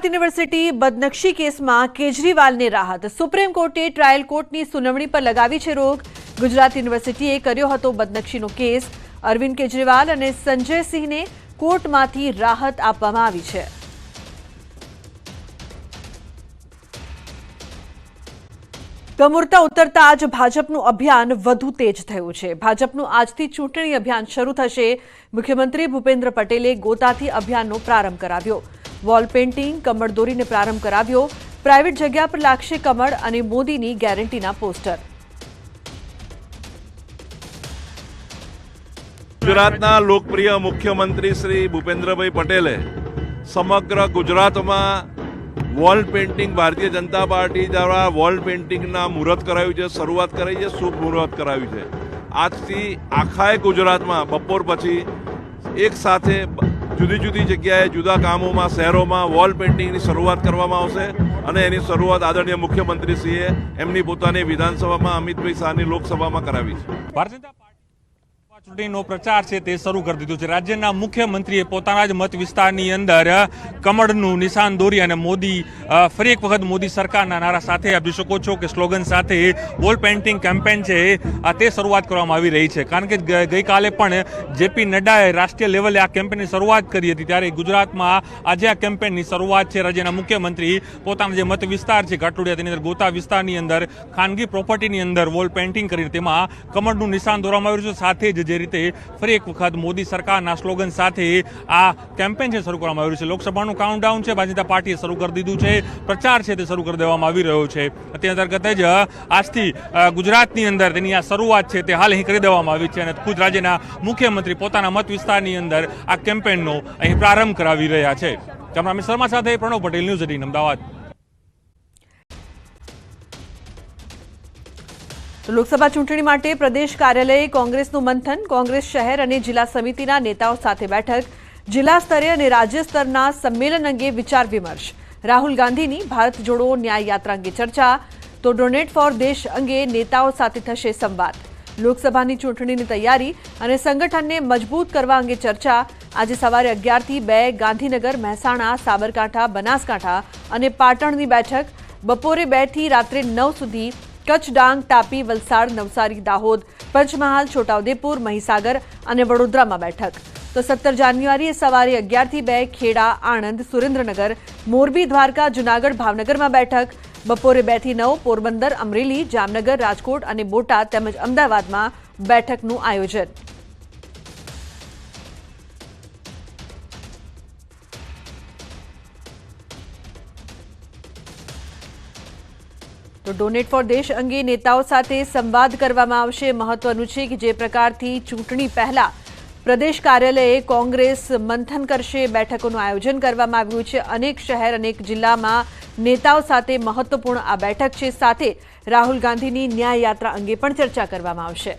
University બદનક્ષી કેસમાં કેજરીવાલને રાહત। Supreme કોર્ટે ટ્રાયલ કોર્ટની સુનાવણી પર લગાવી છે રોક। ગુજરાત યુનિવર્સિટીએ કર્યો હતો બદનક્ષીનો કેસ। અરવિંદ કેજરીવાલ અને સંજય સિંહને કોર્ટમાંથી રાહત આપવામાં આવી છે। કમુરતા ઉતરતા જ ભાજપનું અભિયાન વધુ તેજ થયું છે। ભાજપનું આજથી ચૂંટણી અભિયાન શરૂ થશે। મુખ્યમંત્રી ભૂપેન્દ્ર પટેલે ગોતાથી અભિયાનનો પ્રારંભ કરાવ્યો। વોલ પેઇન્ટિંગ, કમળ દોરીને પ્રારંભ કરાવ્યો। પ્રાઇવેટ જગ્યા પર લાગશે કમળ અને મોદીની ગેરંટીના પોસ્ટર। ગુજરાતના લોકપ્રિય મુખ્યમંત્રી શ્રી ભૂપેન્દ્રભાઈ પટેલે સમગ્ર ગુજરાતમાં wall painting Bharatiya Janata party દ્વારા વોલ પેઇન્ટિંગના મુહૂર્ત કરાવ્યું છે, શરૂઆત કરાઈ છે, શુભ મુહૂર્ત કરાવ્યું છે। આજથી આખાય ગુજરાતમાં બપોર પછી એક સાથે જુદી જુદી જગ્યાએ જુદા કામોમાં શહેરોમાં વોલ પેઇન્ટિંગની શરૂઆત કરવામાં આવશે અને એની શરૂઆત આદરણીય મુખ્યમંત્રીશ્રીએ એમની પોતાની વિધાનસભામાં અમિતભાઈ શાહની લોકસભામાં કરાવી છે। ચૂંટણીનો પ્રચાર છે તે શરૂ કરી દીધો છે। રાજ્યના મુખ્યમંત્રીએ પોતાના જ મત વિસ્તારની અંદર કમળનું નિશાન દોરી અને મોદી ફરી એક વખત મોદી સરકારના નારા સાથે આપ જોઈ શકો છો કે સ્લોગન સાથે વોલ પેઇન્ટિંગ કેમ્પેન છે તે શરૂઆત કરવામાં આવી રહી છે। કારણ કે ગઈકાલે પણ જેપી નડ્ડાએ રાષ્ટ્રીય લેવલે આ કેમ્પેનની શરૂઆત કરી હતી, ત્યારે ગુજરાતમાં આજે આ કેમ્પેનની શરૂઆત છે। રાજ્યના મુખ્યમંત્રી પોતાના જે મત વિસ્તાર છે ઘાટલોડિયા, તેની અંદર ગોતા વિસ્તારની અંદર ખાનગી પ્રોપર્ટીની અંદર વોલ પેઇન્ટિંગ કરીને તેમાં કમળનું નિશાન દોરવામાં આવ્યું છે। સાથે જ જે રીતે ફરી એક વખત મોદી સરકારના સ્લોગન સાથે આ કેમ્પેન છે શરૂ કરવામાં આવ્યું છે। લોકસભાનું કાઉન્ટડાઉન છે ભારતીય જનતા પાર્ટીએ શરૂ કરી દીધું છે, પ્રચાર છે તે શરૂ કરી દેવામાં આવી રહ્યો છે। તે અંતર્ગત જ આજથી ગુજરાતની અંદર તેની આ શરૂઆત છે તે હાલ અહીં કરી દેવામાં આવી છે અને ખુદ રાજ્યના મુખ્યમંત્રી પોતાના મત વિસ્તારની અંદર આ કેમ્પેનનો અહીં પ્રારંભ કરાવી રહ્યા છે। કેમેરામેન શર્મા સાથે પ્રણવ પટેલ, ન્યૂઝ 18 અમદાવાદ। લોકસભા ચૂંટણી માટે પ્રદેશ કાર્યાલયે કોંગ્રેસનું મંથન। કોંગ્રેસ શહેર અને જિલ્લા સમિતિના નેતાઓ સાથે બેઠક। જિલ્લા સ્તરે અને રાજ્ય સ્તરના સંમેલન અંગે વિચાર વિમર્શ। રાહુલ ગાંધીની ભારત જોડો ન્યાય યાત્રા અંગે ચર્ચા, તો ડોનેટ ફોર દેશ અંગે નેતાઓ સાથે થશે સંવાદ। લોકસભાની ચૂંટણીની તૈયારી અને સંગઠનને મજબૂત કરવા અંગે ચર્ચા। આજે સવારે 11 થી 2 ગાંધીનગર, મહેસાણા, સાબરકાંઠા, બનાસકાંઠા અને પાટણની બેઠક। બપોરે 2 થી રાત્રે 9 સુધી કચ્છ, ડાંગ, તાપી, વલસાડ, નવસારી, દાહોદ, પંચમહાલ, છોટાઉદેપુર, મહીસાગર અને વડોદરામાં બેઠક। તો 17 જાન્યુઆરીએ સવારે 11 થી 2 ખેડા, આણંદ, સુરેન્દ્રનગર, મોરબી, દ્વારકા, જૂનાગઢ, ભાવનગરમાં બેઠક। બપોરે 2 થી 9 પોરબંદર, અમરેલી, જામનગર, રાજકોટ અને બોટાદ તેમજ અમદાવાદમાં બેઠકનું આયોજન। તો ડોનેટ ફોર દેશ અંગે નેતાઓ સાથે સંવાદ કરવામાં આવશે। મહત્વનું છે કે જે પ્રકારથી ચૂંટણી પહેલા પ્રદેશ કાર્યાલયે કોંગ્રેસ મંથન કરશે, બેઠકોનું આયોજન કરવામાં આવ્યું છે। અનેક શહેર, અનેક જિલ્લામાં નેતાઓ સાથે મહત્વપૂર્ણ આ બેઠક છે। સાથે રાહુલ ગાંધીની ન્યાય યાત્રા અંગે પણ ચર્ચા કરવામાં આવશે।